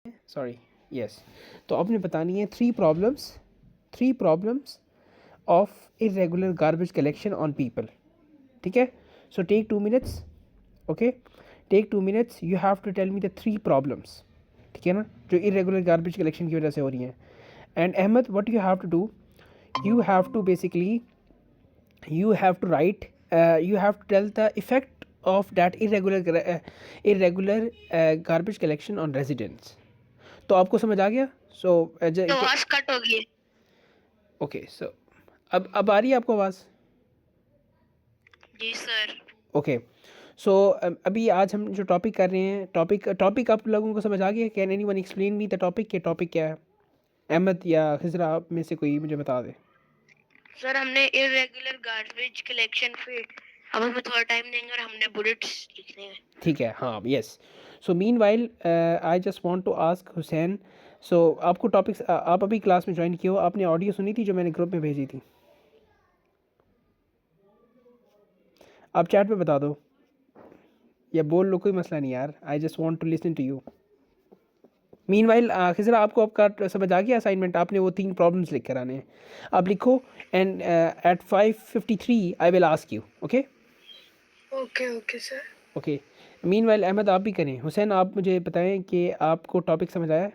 Sorry, yes. तो आपने बतानी है three problems of irregular garbage collection on people. ठीक है, so take 2 minutes. Okay, take 2 minutes, you have to tell me the three problems. ठीक है ना, जो इरेगुलर गार्बेज कलेक्शन की वजह से हो रही हैं। And Ahmad, what you have to do, you have to basically you have to write you have to tell the effect of that irregular garbage collection on residents. तो आपको समझ आ गया? सो तो आवाज कट हो गई। ओके, सो अब आ रही है आपको आवाज़? जी सर। ओके, सो अभी आज हम जो टॉपिक कर रहे हैं, टॉपिक आप लोगों को समझ आ गया? Can anyone explain me the topic? के टॉपिक क्या है? अहमद या खिजरा, आप में से कोई मुझे बता दे। सर हमने इरेगुलर गार्बेज कलेक्शन पे अब हमें थोड़ा टाइम देंगे और हमने बुलेट्स लिखने हैं। ठीक है, हाँ, yes. So meanwhile I just want to ask Hussain, so आपको टॉपिक्स, आप अभी क्लास में ज्वाइन किए हो, आपने ऑडियो सुनी थी जो मैंने ग्रुप में भेजी थी? आप चैट पे बता दो या बोल लो, कोई मसला नहीं यार, I just want to listen to you. Meanwhile Khizra, आपको आपका समझ आ गया असाइनमेंट? आपने वो 3 प्रॉब्लम्स लिख कर आने हैं, आप लिखो। And at 5:53 I will ask you. Okay okay sir. Okay, meanwhile Ahmad आप भी करें। हुसैन, आप मुझे बताएं कि आपको टॉपिक समझ आया है?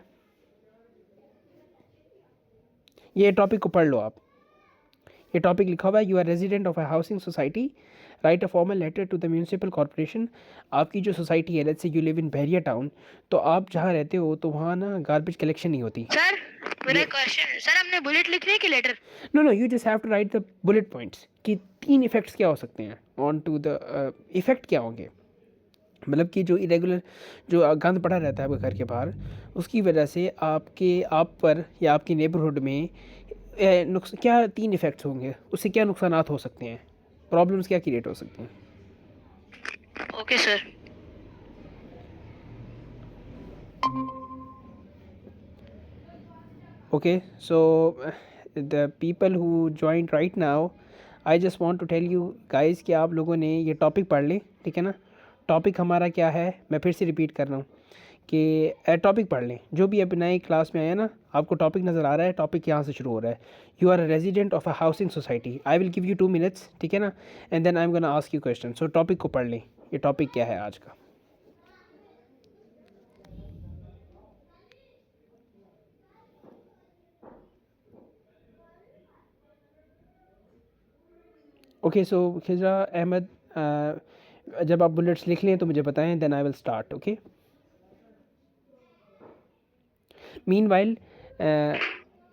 ये टॉपिक को पढ़ लो आप। ये टॉपिक लिखा हुआ है, you are resident of a housing society, write a formal letter to the municipal corporation. आपकी जो सोसाइटी है, let's say you live in Bahria town, तो आप जहाँ रहते हो तो वहाँ ना गार्बेज कलेक्शन नहीं होती। सर मेरा ये क्वेश्चन, सर हमने बुलेट लिखने की letter? No, you just have to write the bullet points कि 3 इफेक्ट्स क्या हो सकते हैं ऑन टू द इफेक्ट क्या होंगे। मतलब कि जो इरेगुलर, जो गंद पड़ा रहता है आपके घर के बाहर, उसकी वजह से आप पर या आपकी नेबरहुड में क्या 3 इफ़ेक्ट्स होंगे, उससे क्या नुकसानात हो सकते हैं, प्रॉब्लम्स क्या क्रिएट हो सकती हैं। Okay sir. Okay, so the people who joint right now, I just want to tell you guys कि आप लोगों ने ये टॉपिक पढ़ लें। ठीक है ना, टॉपिक हमारा क्या है, मैं फिर से रिपीट कर रहा हूँ कि टॉपिक पढ़ लें। जो भी अब नए क्लास में आए ना, आपको टॉपिक नज़र आ रहा है, टॉपिक यहाँ से शुरू हो रहा है। You are a resident of a housing society, I will give you 2 minutes. ठीक है ना, and then I am gonna ask you question. So topic को पढ़ लें, ये टॉपिक क्या है आज का। ओके, सो खिजरा, अहमद, जब आप बुलेट्स लिख लें तो मुझे बताएं, then I will start. Okay, meanwhile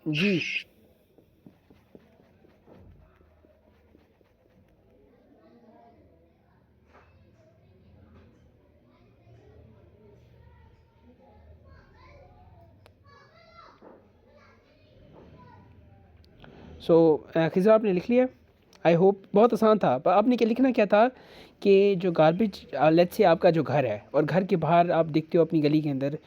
जी, सो खिजरा आपने लिख लिया? आई होप बहुत आसान था, पर आपने क्या लिखना क्या था कि जो गार्बेज, लेट्स से आपका जो घर है और घर के बाहर आप देखते हो अपनी गली के अंदर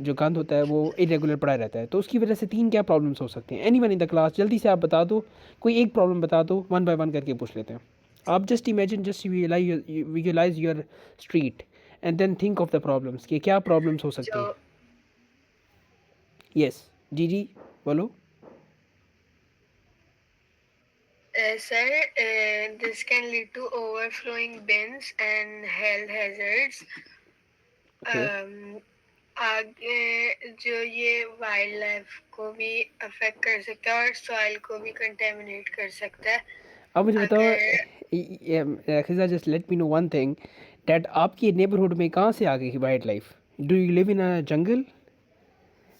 जो गंद होता है वो इरेगुलर पड़ा रहता है, तो उसकी वजह से 3 क्या प्रॉब्लम्स हो सकते हैं। Any one in the class, जल्दी से आप बता दो, कोई एक प्रॉब्लम बता दो, 1 बाय 1 करके पूछ लेते हैं। आप just imagine, just visualise your street and then think of the problems कि क्या प्रॉब्लम्स हो सकती हैं। यस, जी जी, बोलो। Sir this can lead to overflowing bins and health hazards. Okay, आगे जो ये वाइल्ड लाइफ को भी अफेक्ट कर सकता है और सॉइल को भी कंटेमिनेट कर सकता है। अब मुझे बताओ अगर Khiza, just let me know one thing, that आपकी नेबरहुड में कहाँ से आ गई wildlife? Do you live in a jungle?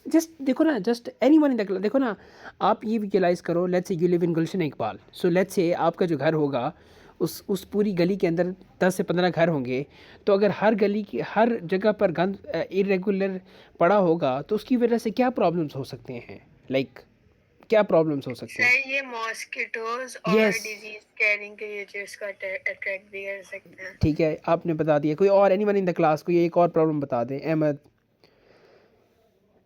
Just देखो ना, just any one in the, देखो ना, आप ये विजुअलाइज करो, let's say you live in Gulshan Iqbal, so let's say आपका जो घर होगा, उस पूरी गली के अंदर 10 से 15 घर होंगे। तो अगर हर गली की हर जगह पर गंद इरेगुलर पड़ा होगा तो उसकी वजह से क्या प्रॉब्लम्स हो सकते हैं, लाइक क्या प्रॉब्लम्स हो सकते हैं? सर ये मॉस्किटोज और यस, डिजीज कैरिंग क्रिएचर्स को अट्रैक्ट भी कर सकते हैं। ठीक है, आपने बता दिया। कोई और, एनीवन इन द क्लास, कोई एक और प्रॉब्लम बता दें। अहमद,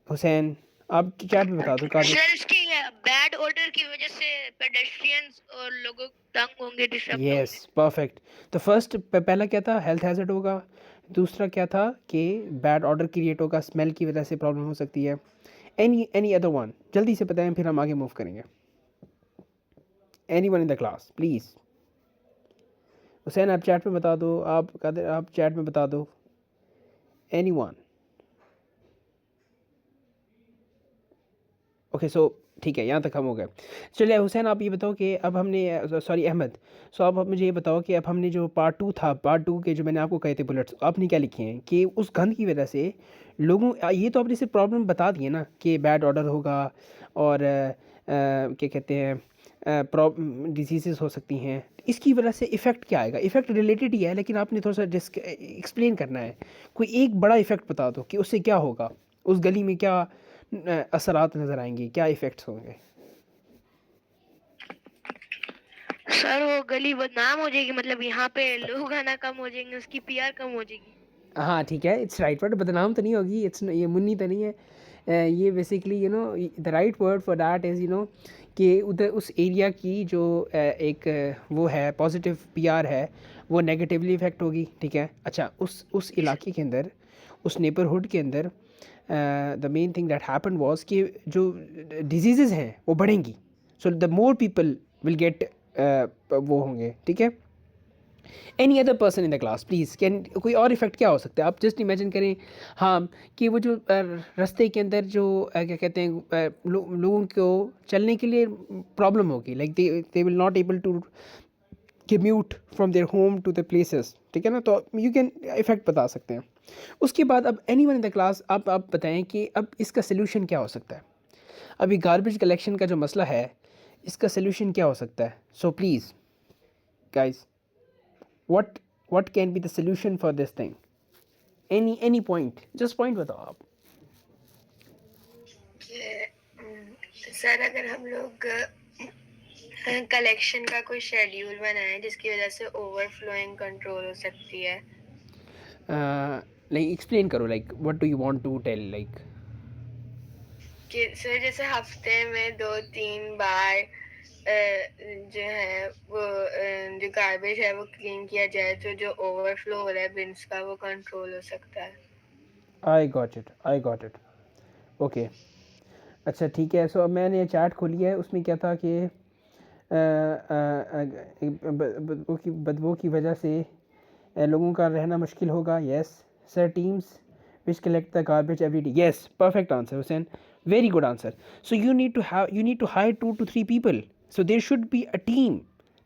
हुसैन, आप चैट में बता दो। कादिर, सर इसकी बैड ऑर्डर की वजह से पेडेस्ट्रियंस और लोगों तंग होंगे, डिस्टर्ब यस, होंगे। परफेक्ट। तो फर्स्ट पहला क्या था, हेल्थ हैजर्ड होगा। दूसरा क्या था कि बैड ऑर्डर क्रिएट होगा, स्मेल की वजह से प्रॉब्लम हो सकती है। एनी अदर वन, जल्दी से बताएं फिर हम आगे मूव करेंगे। Any one in the class please. Hussain आप चैट में बता दो, आप कादिर आप चैट में बता दो। Any one? ओके सो ठीक है, यहाँ तक हम हो गए। चलिए हुसैन आप ये बताओ कि अब हमने, सॉरी अहमद, सो अब मुझे ये बताओ कि अब हमने जो पार्ट टू था, पार्ट टू के जो मैंने आपको कहे थे बुलेट्स, आपने क्या लिखे हैं कि उस गंध की वजह से लोगों, ये तो आपने सिर्फ प्रॉब्लम बता दिए ना कि बैड ऑर्डर होगा और क्या कहते हैं डिजीज़ हो सकती हैं, इसकी वजह से इफ़ेक्ट क्या आएगा? इफ़ेक्ट रिलेटेड ही है लेकिन आपने थोड़ा सा एक्सप्लेन करना है। कोई एक बड़ा इफ़ेक्ट बता दो कि उससे क्या होगा, उस गली में क्या असरात नज़र आएंगे, क्या इफ़ेक्ट्स होंगे? सर वो गली बदनाम हो जाएगी, मतलब यहाँ पे लोग आना कम हो जाएंगे, उसकी पीआर कम हो जाएगी। हाँ ठीक है, इट्स राइट वर्ड, बदनाम तो नहीं होगी, इट्स ये मुन्नी तो नहीं है। ये basically you know the right word for that is you know कि उधर उस एरिया की जो एक वो है पॉजिटिव पीआर है वो नेगेटिवली इफ़ेक्ट होगी, ठीक है। अच्छा उस इलाके के अंदर, उस नेबरहुड के अंदर the main thing that happen was कि जो डिजीज़ हैं वो बढ़ेंगी, so the more people will get वो होंगे, ठीक है। Any other person in the class please, can कोई और इफेक्ट क्या हो सकता है? आप जस्ट इमेजिन करें हाँ कि वो जो रास्ते के अंदर जो क्या कहते हैं लोगों को चलने के लिए प्रॉब्लम होगी, like they will not able to commute from their home to the places, ठीक है ना। तो यू कैन इफेक्ट बता सकते हैं। उसके बाद अब any one in the class आप बताएं कि अब इसका सोल्यूशन क्या हो सकता है? अभी गार्बेज कलेक्शन का जो मसला है इसका सोल्यूशन क्या हो सकता है? So please guys, what can be the solution for this thing? Any point, just point बताओ आप। सर अगर हम लोग कलेक्शन का कोई शेड्यूल बनाएं जिसकी वजह से ओवरफ्लोइंग कंट्रोल हो सकती है। लाइक एक्सप्लेन करो, like what do you want to tell, like कि सर जैसे हफ्ते में 2-3 बार जो है वो जो गार्बेज है वो क्लीन किया जाए तो जो ओवरफ्लो हो रहा है बिन्स का वो कंट्रोल हो सकता है। I got it okay. अच्छा ठीक है, सो अब मैंने चैट खोली है, उसमें क्या था कि बदबू की वजह से लोगों का रहना मुश्किल होगा। Yes sir, teams which collect the garbage every day. Yes perfect answer Hussain, very good answer. So you need to hire 2 to 3 people, so there should be a team,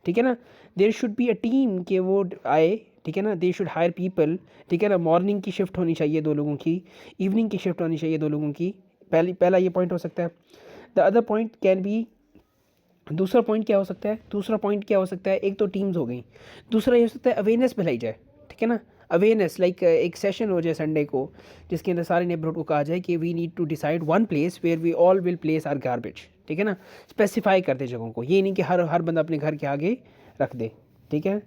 ठीक है ना। There should be a team कि वो आए, ठीक है ना। They should hire people, ठीक है ना। मॉर्निंग की शिफ्ट होनी चाहिए 2 लोगों की, इवनिंग की शिफ्ट होनी चाहिए 2 लोगों की। पहला ये पॉइंट हो सकता है। The other point can be, दूसरा पॉइंट क्या हो सकता है? दूसरा पॉइंट क्या हो सकता है? एक तो टीम्स हो गई, दूसरा ये हो सकता है अवेयरनेस फैलाई जाए, ठीक है ना। अवेयरनेस लाइक एक सेशन हो जाए संडे को जिसके अंदर सारे नेबरहुड को कहा जाए कि we need to decide one place where we all will place our garbage, ठीक है ना। स्पेसिफाई कर दे जगहों को, ये नहीं कि हर बंदा अपने घर के आगे रख दे, ठीक है।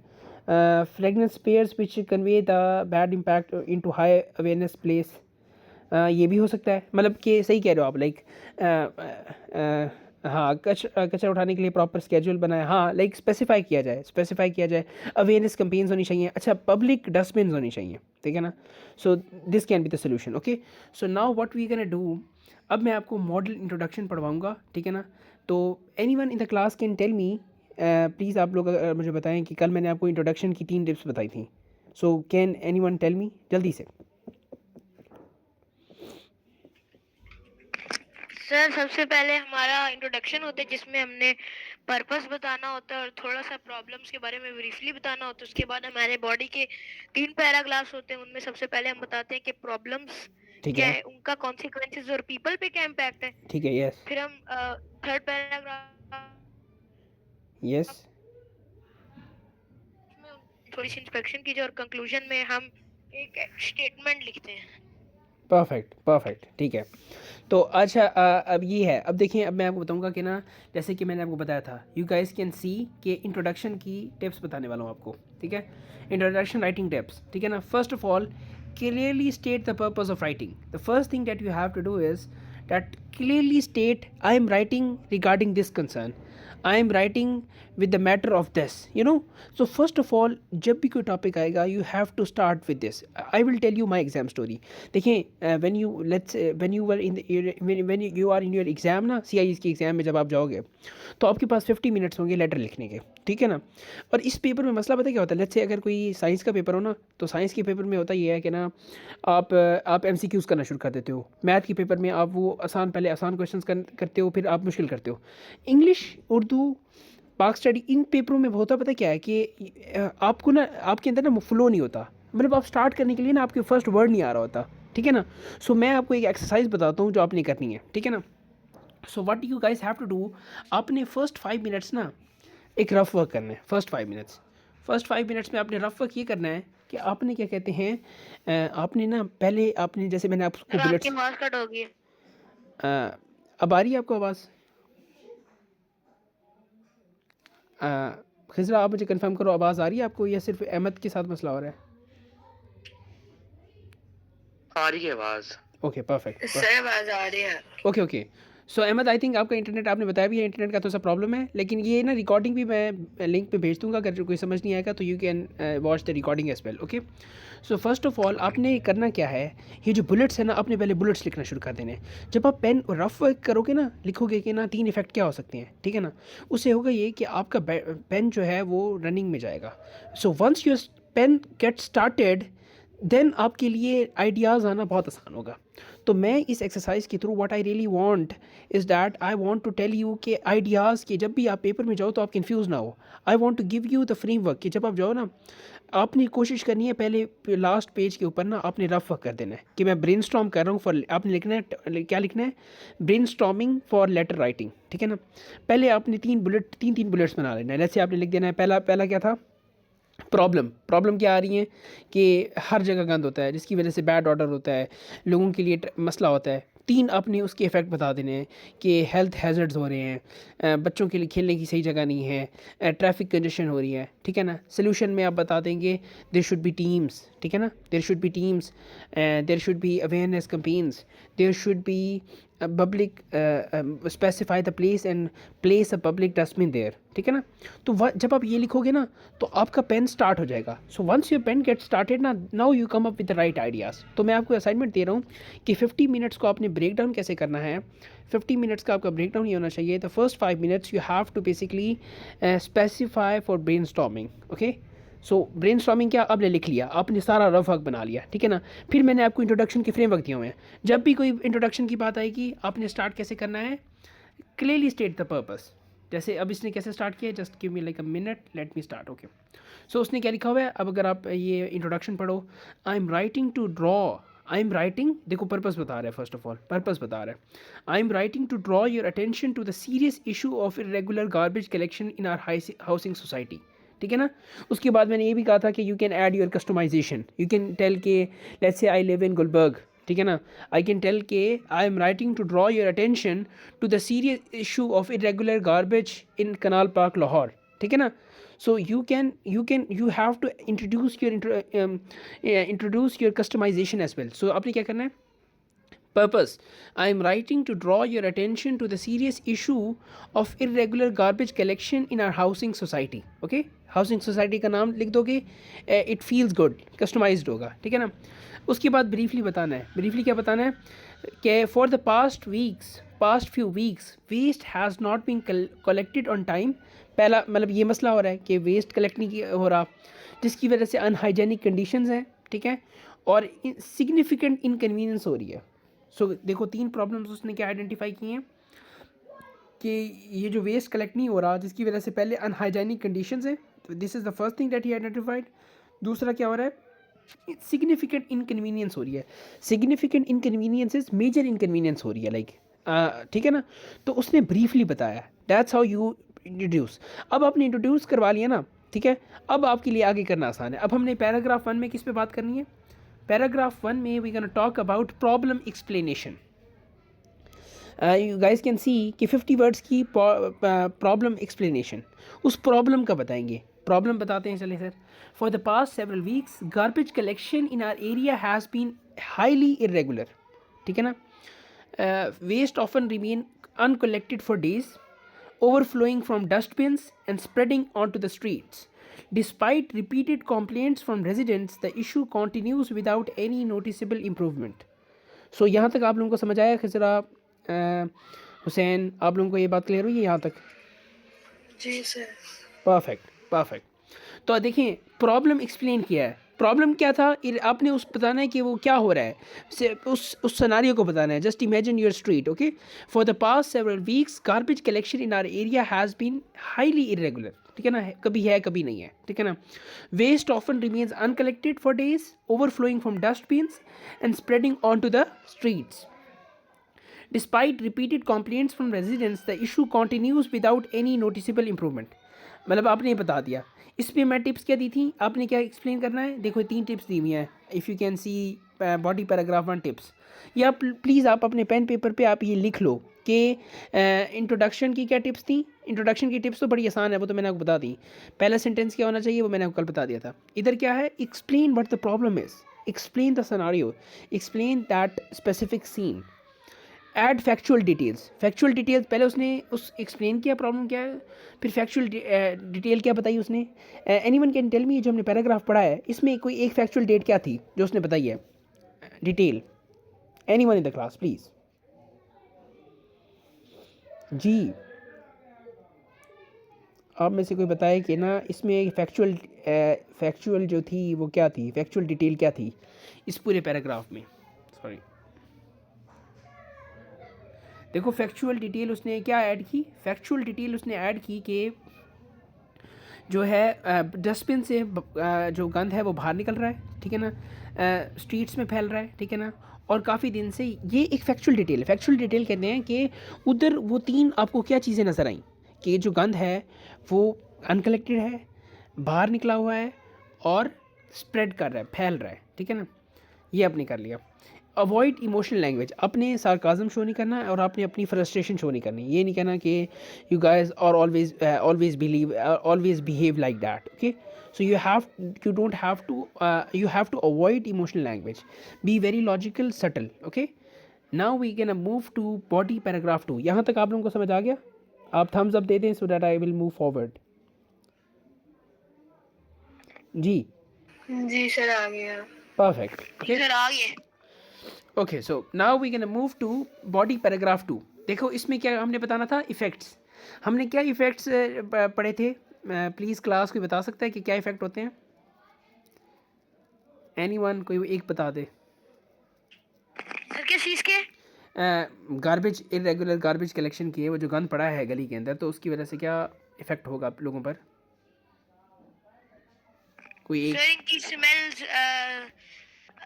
Fragrance pairs which convey the bad impact in to high awareness place, ये भी हो सकता है। मतलब कि सही कह रहे हो आप, लाइक हाँ कचरा उठाने के लिए प्रॉपर स्केड्यूल बनाए, हाँ लाइक स्पेसिफाई किया जाए अवेयरनेस कैंपेन्स होनी चाहिए। अच्छा पब्लिक डस्टबिन होनी चाहिए, ठीक है ना। So this can be the solution. Okay so now what we can do, अब मैं आपको मॉडल इंट्रोडक्शन पढ़वाऊँगा, ठीक है ना। तो any one in the class can tell me, please आप लोग मुझे बताएं कि कल मैंने आपको इंट्रोडक्शन की 3 टिप्स बताई थी। So can any one tell me जल्दी से? सर सबसे पहले हमारा इंट्रोडक्शन होता है जिसमें हमने पर्पस बताना होता है और थोड़ा सा प्रॉब्लम्स के बारे में ब्रीफली बताना होता है। उसके बाद हमारे बॉडी के 3 पैराग्राफ्स होते हैं, उनमें सबसे पहले हम बताते हैं कि प्रॉब्लम्स ठीक क्या है, है, उनका कॉन्सिक्वेंसेस और पीपल पे क्या इम्पैक्ट है। ठीक है। यस फिर हम थर्ड पैराग्राफ यस में थोड़ी सी इंस्पेक्शन की जाए और कंक्लूजन में हम एक स्टेटमेंट लिखते हैं। परफेक्ट ठीक है। तो अच्छा अब ये है, अब देखिए अब मैं आपको बताऊंगा कि ना, जैसे कि मैंने आपको बताया था यू गाइस कैन सी कि इंट्रोडक्शन की टिप्स बताने वाला हूँ आपको, ठीक है। इंट्रोडक्शन राइटिंग टिप्स, ठीक है ना। First of all clearly state the purpose of writing. The first thing that you have to do is that clearly state I am writing regarding this concern, I am writing with the matter of this, you know. So first of all, जब भी कोई topic आएगा, you have to start with this. I will tell you my exam story. देखिए, when you were in the when you are in your exam ना, CIS के exam में जब आप जाओगे तो आपके पास 50 मिनट्स होंगे लेटर लिखने के, ठीक है ना। और इस पेपर में मसला पता है क्या होता है, लेट्स से अगर कोई साइंस का पेपर हो ना, तो साइंस के पेपर में होता ये है कि ना आप MCQs करना शुरू कर देते हो। मैथ के पेपर में आप वो पहले आसान क्वेश्चंस करते हो, फिर आप मुश्किल करते हो। इंग्लिश, उर्दू, पाक स्टडी, इन पेपरों में होता पता क्या है कि आपको ना आपके अंदर ना फ्लो नहीं होता, मतलब आप स्टार्ट करने के लिए ना आपके फर्स्ट वर्ड नहीं आ रहा होता, ठीक है ना। सो मैं आपको एक एक्सरसाइज बताता हूँ जो आपने करनी है, ठीक है ना। So what you guys have to do, आपने फर्स्ट 5 मिनट्स ना एक रफ वर्क करना है। फर्स्ट 5 मिनट्स में आपने रफ वर्क ये करना है कि आपने क्या कहते हैं, आपने ना पहले आपने जैसे मैंने आपको बुलेट्स, आवाज कट होगी। अब आ रही है आपको आवाज़? खिजरा, आप मुझे कंफर्म करो, आवाज़ आ रही है आपको या सिर्फ अहमद के साथ मसला हो रहा है? आ रही है आवाज़। Okay, perfect. सर आवाज आ रही है। Okay. So Ahmad, I think आपका इंटरनेट, आपने बताया भी है इंटरनेट का थोड़ा सा प्रॉब्लम है, लेकिन ये ना रिकॉर्डिंग भी मैं लिंक पे भेज दूंगा, अगर कोई समझ नहीं आएगा तो you can watch the recording as well. Okay, so first of all आपने करना क्या है, ये जो बुलेट्स है ना, आपने पहले बुलेट्स लिखना शुरू कर देने हैं। जब आप पेन रफ वर्क करोगे ना, लिखोगे कि ना 3 इफेक्ट क्या हो सकते हैं, ठीक है ना। उससे होगा ये कि आपका पेन जो है वो रनिंग में जाएगा। So once your pen get started, then आपके लिए आइडियाज़ आना बहुत आसान होगा। तो मैं इस एक्सरसाइज के through what I really want is that I want to tell you कि आइडियाज़ के जब भी आप पेपर में जाओ तो आप कंफ्यूज ना हो। I want to give you the framework कि जब आप जाओ ना, आपने कोशिश करनी है पहले लास्ट पेज के ऊपर ना आपने रफ वर्क कर देना है कि मैं ब्रेनस्टॉर्म कर रहा हूँ फॉर, आपने लिखना है क्या लिखना है, ब्रेनस्टॉर्मिंग फॉर लेटर राइटिंग, ठीक है ना। पहले आपने 3 बुलेट्स बना लेना है। जैसे आपने लिख देना है, पहला क्या था, प्रॉब्लम क्या आ रही है कि हर जगह गंद होता है जिसकी वजह से बैड ऑर्डर होता है, लोगों के लिए मसला होता है। 3 आपने उसके इफ़ेक्ट बता देने हैं कि हेल्थ हैज़र्ड्स हो रहे हैं, बच्चों के लिए खेलने की सही जगह नहीं है, ट्रैफिक कंजेशन हो रही है, ठीक है ना। सोल्यूशन में आप बता देंगे देयर शुड बी टीम्स, ठीक है ना, there should be teams, there should be awareness campaigns, there should be public, specify the place and place a public dustbin there, ठीक है ना। तो जब आप ये लिखोगे ना तो आपका पेन स्टार्ट हो जाएगा। So once your pen get started ना, now you come up with the right ideas. तो मैं आपको असाइनमेंट दे रहा हूँ कि 50 मिनट्स को आपने ब्रेक डाउन कैसे करना है। 50 मिनट्स का आपका ब्रेक डाउन ये होना चाहिए। The first 5 minutes you have to basically specify for brain storming. Okay, so brain storming क्या, आपने लिख लिया, आपने सारा रफ वर्क बना लिया, ठीक है ना। फिर मैंने आपको इंट्रोडक्शन के फ्रेमवर्क दिए हुए हैं। जब भी कोई इंट्रोडक्शन की बात आएगी आपने स्टार्ट कैसे करना है, क्लियरली स्टेट द पर्पस। जैसे अब इसने कैसे स्टार्ट किया, just give me like a minute, let me start. Okay, so उसने क्या लिखा हुआ है, अब अगर आप ये इंट्रोडक्शन पढ़ो, I am writing to draw, I am writing, देखो पर्पस बता रहा है, फर्स्ट ऑफ ऑल पर्पस बता रहा है, I am writing to draw your attention to the serious issue of irregular garbage collection in our housing society, ठीक है ना। उसके बाद मैंने ये भी कहा था कि you can add your customisation, you can tell के let's say I live in Gulberg, ठीक है ना, आई कैन टेल के I am writing to draw your attention to the serious issue of irregular garbage in canal park Lahore, ठीक है ना। सो you have to introduce your customization as well. So आपने क्या करना है, Purpose, I am writing to draw your attention to the serious issue of irregular garbage collection in our housing society. Okay, housing society का नाम लिख दोगे, it feels good, customised होगा, ठीक है ना। उसके बाद ब्रीफली बताना है, ब्रीफली क्या बताना है कि for the past few weeks waste has not been collected on time. पहला मतलब ये मसला हो रहा है कि वेस्ट कलेक्ट नहीं हो रहा, जिसकी वजह से अनहाइजेनिक कंडीशंस हैं, ठीक है, और सिग्निफिकेंट इनकन्वीनियंस हो रही है। सो देखो 3 प्रॉब्लम्स उसने क्या आइडेंटिफाई किए हैं कि ये जो वेस्ट कलेक्ट नहीं हो रहा जिसकी वजह से पहले अनहाइजेनिक कंडीशंस हैं, तो this is the first thing that he identified. दूसरा क्या हो रहा है, सिग्निफिकेंट इनकन्वीनियंस हो रही है, सिग्निफिकेंट इनकन्वीनियंस मेजर इनकन्वीनियंस हो रही है, लाइक ठीक है ना। तो उसने ब्रीफली बताया, दैट्स हाउ यू इंट्रोड्यूस। अब आपने इंट्रोड्यूस करवा लिया ना, ठीक है, अब आपके लिए आगे करना आसान है। अब हमने पैराग्राफ 1 में किस पे बात करनी है, पैराग्राफ 1 में we gonna talk about problem explanation. You guys can see कि 50 वर्ड्स की प्रॉब्लम एक्सप्लेनेशन, उस प्रॉब्लम का बताएंगे। प्रॉब्लम बताते हैं, चले sir. For the past several weeks garbage collection in our area has been highly irregular, ठीक है ना। Waste often remain uncollected for days overflowing from dustbins and spreading onto the streets. Despite repeated complaints from residents, the issue continues without any noticeable improvement. सो यहाँ तक आप लोगों को समझ आया खिजरा हुसैन, आप लोगों को ये बात क्लियर हुई है यहाँ तक? जी सर। Perfect perfect. तो देखिए प्रॉब्लम एक्सप्लेन किया है। प्रॉब्लम क्या था आपने उस बताना है कि वो क्या हो रहा है, उस सिनारियो को बताना है। Just imagine your street, okay. For the past several weeks garbage collection in our area has been highly irregular, ठीक है ना, कभी है कभी नहीं है, ठीक है ना। Waste often remains uncollected for days, overflowing from dustbins and spreading on to the streets. Despite repeated complaints from residents, the issue continues without any noticeable improvement. मतलब आपने ये बता दिया। इस पर मैं टिप्स क्या दी थी, आपने क्या एक्सप्लेन करना है? देखो 3 टिप्स दी हुई हैं। If you can see body paragraph 1 tips, या प्लीज़ आप अपने पेन पेपर पे आप ये लिख लो कि इंट्रोडक्शन की क्या टिप्स थी। इंट्रोडक्शन की टिप्स तो बड़ी आसान है, वो तो मैंने आपको बता दी। पहला सेंटेंस क्या होना चाहिए वो मैंने आपको कल बता दिया था। इधर क्या है, explain what the problem is, explain the scenario, explain that specific scene, add factual details. Factual details पहले उसने उस एक्सप्लेन किया प्रॉब्लम क्या है, फिर फैक्चुअल डिटेल क्या बताई उसने। एनीवन कैन टेल मी, जो हमने पैराग्राफ पढ़ा है इसमें कोई एक फैक्चुअल डेट क्या थी जो उसने बताई है, detail. Anyone in the class please. जी आप में से कोई बताए कि ना इसमें फैक्चुअल जो थी वो क्या थी, फैक्चुअल डिटेल क्या थी इस पूरे पैराग्राफ में। सॉरी, देखो फैक्चुअल डिटेल उसने क्या ऐड की, फैक्चुअल डिटेल उसने ऐड की कि जो है डस्टबिन से जो गंद है वो बाहर निकल रहा है, ठीक है ना, स्ट्रीट्स में फैल रहा है, ठीक है ना, और काफ़ी दिन से। ये एक फैक्चुअल डिटेल है। फैक्चुअल डिटेल कहते हैं कि उधर वो 3 आपको क्या चीज़ें नज़र आई कि जो गंद है वो अनकलेक्टेड है, बाहर निकला हुआ है और स्प्रेड कर रहा है, फैल रहा है, ठीक है ना। ये आपने कर लिया। अवॉइड इमोशनल लैंग्वेज, अपने सार्काज़म शो नहीं करना है और आपने अपनी फ्रस्ट्रेशन शो नहीं करनी। ये नहीं कहना कि you guys are always behave like that, okay. So you have to avoid emotional language, be very logical, subtle, okay. Now we can move to body paragraph 2. यहाँ तक आप लोगों को समझ आ गया? आप थम्स अप दे दें so that I will move forward. जी सर आ गया। perfect, okay. सर आ गए। Okay, so now we can move to body paragraph 2। देखो इसमें क्या हमने बताना था, इफ़ेक्ट्स। हमने क्या इफ़ेक्ट्स पढ़े थे? प्लीज़ क्लास कोई बता सकता है कि क्या इफ़ेक्ट होते हैं? एनीवन, कोई एक बता दे। सर किस चीज़ के? गार्बेज, इरेगुलर गार्बेज कलेक्शन की है, वो जो गंद पड़ा है गली के अंदर, तो उसकी वजह से क्या इफ़ेक्ट होगा आप लोगों पर? कोई एक। सर इनकी स्मेल्स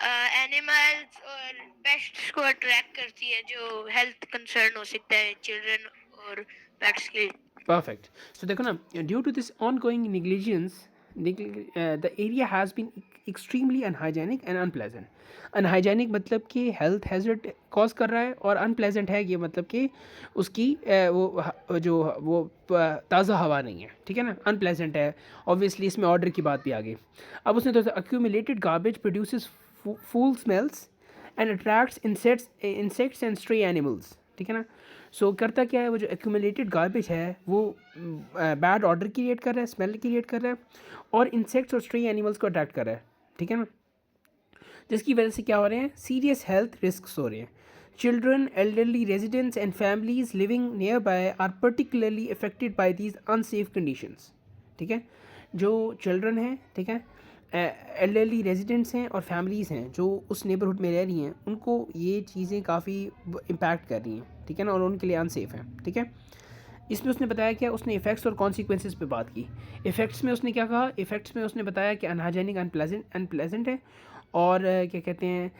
एनिमल्स और पेस्ट्स को अट्रैक्ट करती है, जो हेल्थ कंसर्न हो सकता है चिल्ड्रन और पेट्स के लिए। Perfect. So देखो ना, due to this ongoing negligence, the area has been extremely unhygienic and unpleasant. Unhygienic मतलब कि हेल्थ हैजर्ड कॉज कर रहा है, और अनप्लेजेंट है ये मतलब कि उसकी वो ताज़ा हवा नहीं है, ठीक है ना, अनप्लेजेंट है। ऑब्वियसली इसमें ऑर्डर की बात भी आ गई। अब उसने तो accumulated garbage produces foul smells and attracts insects and stray animals, ठीक है ना। सो करता क्या है, वो जो एक्यूमुलेटेड गार्बेज है वो बैड ऑर्डर क्रिएट कर रहा है, स्मेल क्रिएट कर रहा है, और इंसेक्ट्स और स्ट्रे एनिमल्स को अट्रैक्ट कर रहा है, ठीक है ना। जिसकी वजह से क्या हो रहे हैं, सीरियस हेल्थ रिस्क्स हो रहे हैं। Children, elderly residents and families living near by are particularly affected by these unsafe conditions, ठीक है। जो चिल्ड्रन हैं, ठीक है, एल्डरली रेजिडेंट्स हैं और फैमिलीज़ हैं जो उस नेबरहुड में रह रही हैं, उनको ये चीज़ें काफ़ी इम्पैक्ट कर रही हैं, ठीक है ना, और उनके लिए अनसेफ हैं, ठीक है। इसमें उसने बताया क्या, उसने इफ़ेक्ट्स और कॉन्सिक्वेंसेस पे बात की। इफ़ेक्ट्स में उसने क्या कहा, इफ़ेक्ट्स में उसने बताया कि अनहाइजेनिक, अनप्लेजेंट है, और क्या कहते हैं,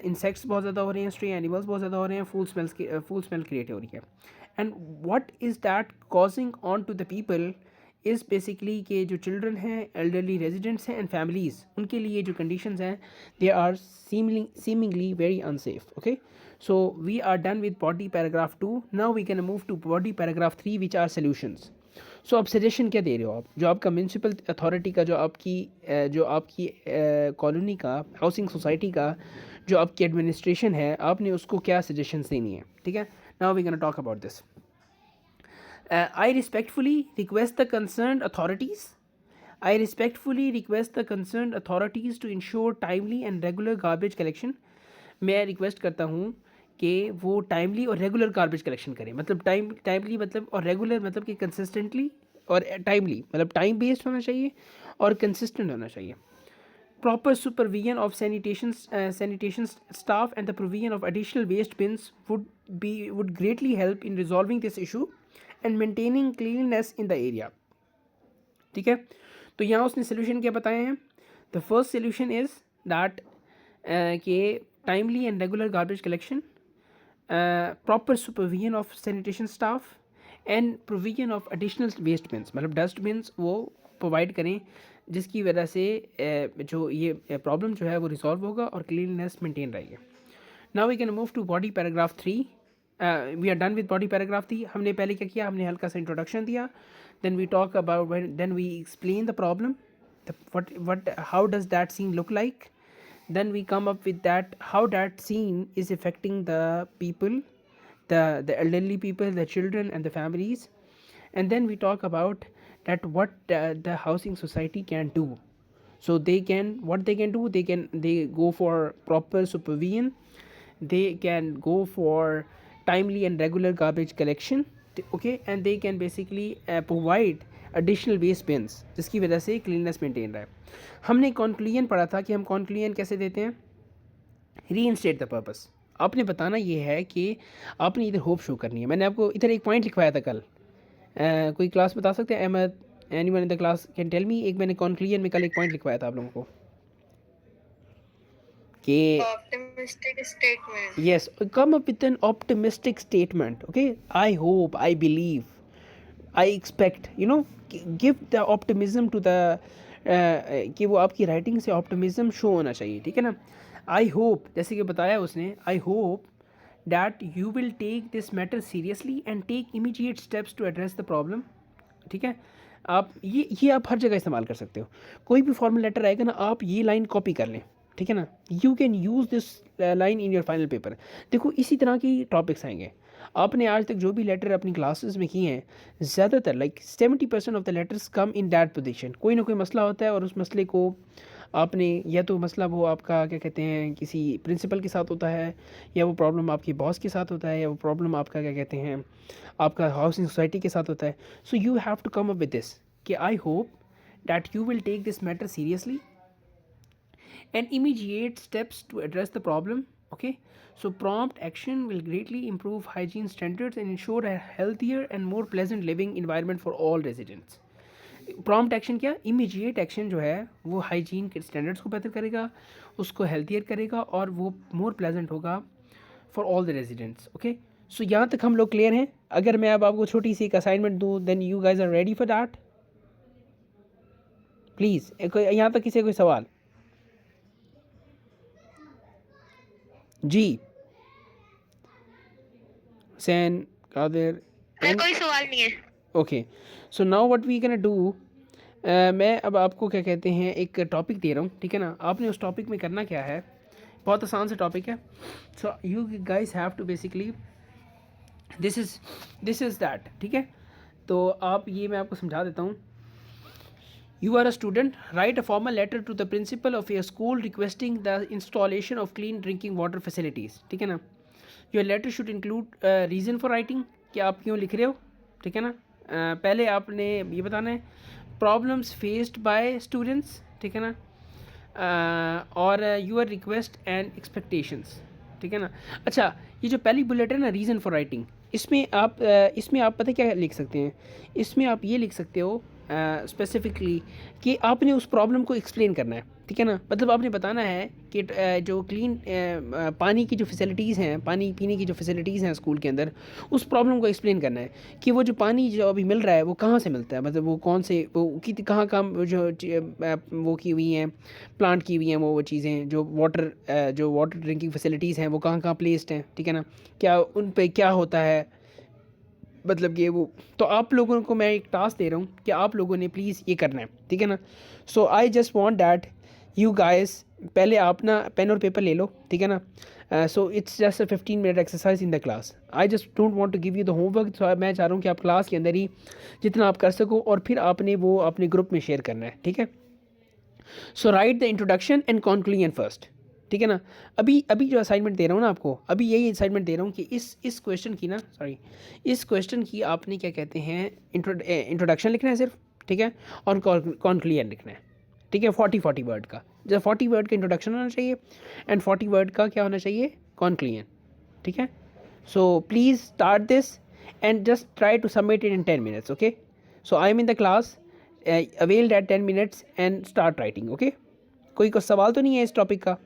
इंसेक्ट्स बहुत ज़्यादा हो रहे हैं, स्ट्रे एनिमल्स बहुत ज़्यादा हो रहे हैं, फूल स्मेल क्रिएट हो रही है। And what is that causing on to the people is basically कि जो चिल्ड्रन हैं, एल्डरली रेजिडेंट्स हैं एंड फैमिलीज़, उनके लिए जो कंडीशंस हैं they are seemingly very unsafe, okay. So we are done with body paragraph 2. Now we can move to body paragraph 3, which are solutions. So आप suggestion क्या दे रहे हो, आप जो आपका म्यूनसिपल अथॉरिटी का, जो आपकी कॉलोनी का, हाउसिंग सोसाइटी का जो आपकी एडमिनिस्ट्रेशन है, आपने उसको क्या सजेशंस देनी है, ठीक है। Now we can talk about this. I respectfully request the concerned authorities. I respectfully request the concerned authorities to ensure timely and regular garbage collection. मैं रिक्वेस्ट करता हूँ कि वो टाइमली और रेगुलर गार्बेज कलेक्शन करें. मतलब टाइमली मतलब और रेगुलर मतलब कि कंसिस्टेंटली और टाइमली मतलब टाइम बेस्ड होना चाहिए और कंसिस्टेंट होना चाहिए. Proper supervision of sanitation staff and the provision of additional waste bins would greatly help in resolving this issue and maintaining cleanliness in the area. ठीक है, तो यहाँ उसने सोल्यूशन क्या बताए हैं. The first solution is that कि timely and regular garbage collection, proper supervision of sanitation staff and provision of additional waste bins, मतलब डस्ट बिन्स वो प्रोवाइड करें जिसकी वजह से जो ये प्रॉब्लम जो है वो रिजॉल्व होगा और क्लीननेस मेंटेन रहेगी. Now we can move to body paragraph 3. We are done with body paragraph 3. हमने पहले क्या किया, हमने हल्का सा इंट्रोडक्शन दिया, then we talk about then we explain the problem, how does that scene look like, then we come up with that how that scene is affecting the people, the elderly people, the children and the families, and then we talk about that what the housing society can do. So they can do, they go for proper supervision, they can go for timely and regular garbage collection, okay, and they can basically provide additional waste bins जिसकी वजह से cleanness maintain रहे. हमने conclusion पढ़ा था कि हम conclusion कैसे देते हैं, रीइंस्टेट द पर्पस. आपने बताना ये है कि आपने इधर होप शो करनी है. मैंने आपको इधर एक पॉइंट लिखवाया था कल, कोई क्लास बता सकते हैं, Ahmad, anyone in the class can tell me. एक मैंने कॉन्क्लूजन में कल एक पॉइंट लिखवाया था आप लोगों को कि optimistic statement. yes, come up with an optimistic statement. Okay, I hope, I believe, I expect, give the optimism to the कि वो आपकी राइटिंग से ऑप्टिमिज्म शो होना चाहिए. ठीक है ना. आई होप, जैसे कि बताया उसने, I hope that you will take this matter seriously and take immediate steps to address the problem. ठीक है, आप ये आप हर जगह इस्तेमाल कर सकते हो. कोई भी फॉर्मल लेटर आएगा ना, आप ये लाइन कॉपी कर लें. ठीक है ना, you can use this line in your final paper. देखो इसी तरह की टॉपिक्स आएंगे. आपने आज तक जो भी लेटर अपनी क्लासेस में किए हैं, ज़्यादातर like 70% of the letters come in that position. कोई ना कोई मसला होता है और उस मसले को आपने, या तो मसला वो आपका क्या कहते हैं किसी प्रिंसिपल के साथ होता है, या वो प्रॉब्लम आपकी बॉस के साथ होता है, या वो प्रॉब्लम आपका क्या कहते हैं आपका हाउसिंग सोसाइटी के साथ होता है. So you have to come up with this कि I hope that you will take this matter seriously and immediate steps to address the problem. Okay, so prompt action will greatly improve hygiene standards and ensure a healthier and more pleasant living environment for all residents. Prompt action क्या, immediate action जो है वो hygiene के standards को बेहतर करेगा, उसको healthier करेगा और वो मोर प्लेजेंट होगा for all the residents. Okay, so यहाँ तक हम लोग क्लियर हैं. अगर मैं अब आपको छोटी सी एक असाइनमेंट दूँ, then you guys are ready for that. Please, यहाँ तक किसी कोई सवाल? जी, हुसैन, कादिर, कोई सवाल नहीं है. Okay, so now what we can do, मैं अब आपको क्या कहते हैं एक टॉपिक दे रहा हूँ. ठीक है ना, आपने उस टॉपिक में करना क्या है, बहुत आसान सा टॉपिक है. So you guys have to basically this is that. ठीक है, तो आप ये मैं आपको समझा देता हूँ. You are a student, write a formal letter to the principal of your school requesting the installation of clean drinking water facilities. ठीक है ना. Your letter should include reason for writing, कि आप क्यों लिख रहे हो. ठीक है ना. पहले आपने ये बताना है problems faced by students. ठीक है ना, और your request and expectations. ठीक है ना. अच्छा, ये जो पहली बुलेट है ना, रीज़न फॉर राइटिंग, इसमें आप पता क्या लिख सकते हैं, इसमें आप ये लिख सकते हो स्पेसिफिकली कि आपने उस प्रॉब्लम को एक्सप्लेन करना है. ठीक है ना, मतलब आपने बताना है कि जो क्लीन पानी की जो फैसिलिटीज़ हैं, पानी पीने की जो फैसिलिटीज़ हैं स्कूल के अंदर, उस प्रॉब्लम को एक्सप्लेन करना है कि वो जो पानी जो अभी मिल रहा है वो कहाँ से मिलता है, मतलब वो कौन से वो कहाँ जो वो की हुई हैं, प्लांट की हुई हैं वो चीज़ें, जो वाटर ड्रिंकिंग फैसिलिटीज़ हैं वो कहाँ प्लेस्ड हैं. ठीक है ना, क्या उन पर क्या होता है, मतलब ये वो. तो आप लोगों को मैं एक टास्क दे रहा हूँ कि आप लोगों ने प्लीज़ ये करना है. ठीक है ना. So I just want that you guys पहले आप ना पेन और पेपर ले लो, ठीक है ना। So it's just 15 minute exercise in the class. I just don't want to give you the homework. So मैं चाह रहा हूँ कि आप क्लास के अंदर ही जितना आप कर सको और फिर आपने वो अपने ग्रुप में शेयर करना है, ठीक है। So write the introduction and conclusion first, ठीक है ना। अभी अभी जो असाइनमेंट दे रहा हूँ ना आपको, अभी यही असाइनमेंट दे रहा हूँ कि इस क्वेश्चन की ना, सॉरी, इस क्वेश्चन की आपने क्या कहते हैं इंट्रोडक्शन लिखना है सिर्फ, ठीक है, और कॉन्क्लूजन लिखना है, ठीक है। 40 वर्ड का, जब 40 वर्ड का इंट्रोडक्शन होना चाहिए एंड 40 वर्ड का क्या होना चाहिए, कॉन्क्लूजन, ठीक है। So please start this and just try to submit it in 10 minutes, okay. So I am in the class, avail that 10 minutes and start writing, okay. कोई सवाल तो नहीं है इस टॉपिक का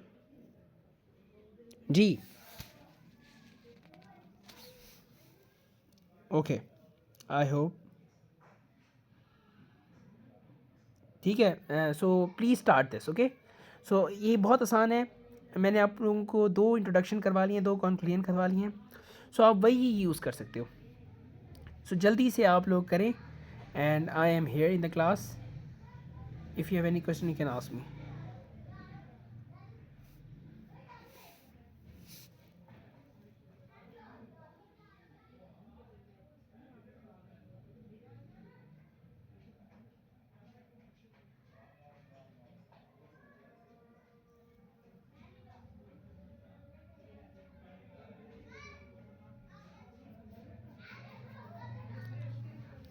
जी? ओके, आई होप, ठीक है। So please start this, okay. So ये बहुत आसान है, मैंने आप लोगों को 2 इंट्रोडक्शन करवा लिए हैं, 2 कॉन्क्लूजन करवा लिए हैं। सो आप वही यूज़ कर सकते हो। सो जल्दी से आप लोग करें and I am here in the class. If you have any question you can ask me.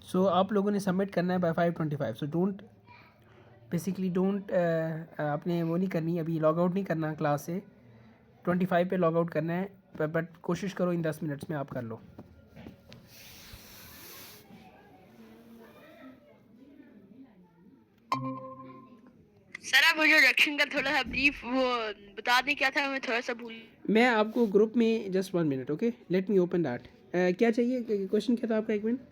So आप लोगों ने सबमिट करना है by 5:25। So don't basically don't आपने वो नहीं करनी, अभी लॉग आउट नहीं करना क्लास से, 25 पे लॉग आउट करना है, बट कोशिश करो इन 10 मिनट्स में आप कर लो। सर आप मुझे इंट्रोडक्शन का थोड़ा सा ब्रीफ वो बता दें, क्या था, मैं थोड़ा सा भूल। मैं आपको ग्रुप में just 1 minute, okay, late me open that. क्या चाहिए, क्वेश्चन क्या था आपका, एक मिनट।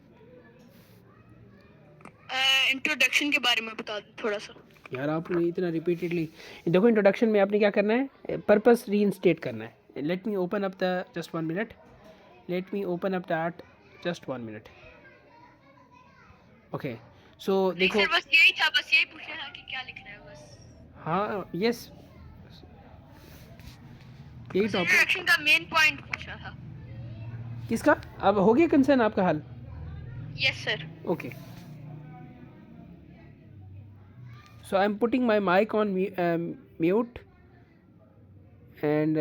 इंट्रोडक्शन के बारे में बता दें थोड़ा सा। यार आपने इतना रिपीटेडली, देखो इंट्रोडक्शन में आपने क्या करना है, पर्पस रीइंस्टेट करना है। Let me open up the just 1 minute, let me open up that just 1 minute, okay. So देखो, सर बस यही था, बस यही पूछना था कि क्या लिखना है बस। हाँ यस, यही टॉपिक इंट्रोडक्शन का मेन पॉइंट पूछना था। किसका, अब हो गया कंसर्न आपका हल, yes sir. Okay. So I am putting my mic on mute and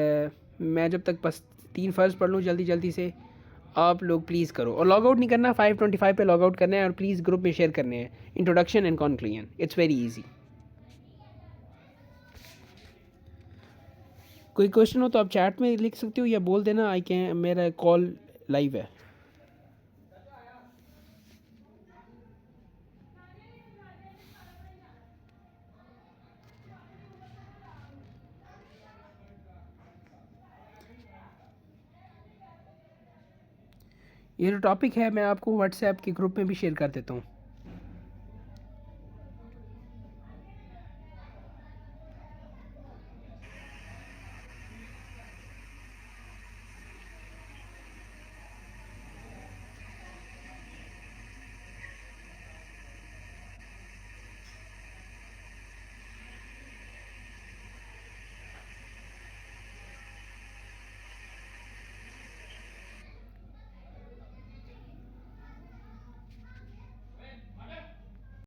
मैं जब तक बस 3 फर्ज पढ़ लूँ जल्दी जल्दी से, आप लोग प्लीज़ करो, और लॉग आउट नहीं करना, 5:25 पे लॉग आउट करना है, और प्लीज़ ग्रुप में शेयर करने हैं introduction and conclusion, it's very easy. कोई क्वेश्चन हो तो आप चैट में लिख सकते हो या बोल देना, आई कैन, मेरा कॉल लाइव है। ये जो टॉपिक है मैं आपको व्हाट्सएप के ग्रुप में भी शेयर कर देता हूँ।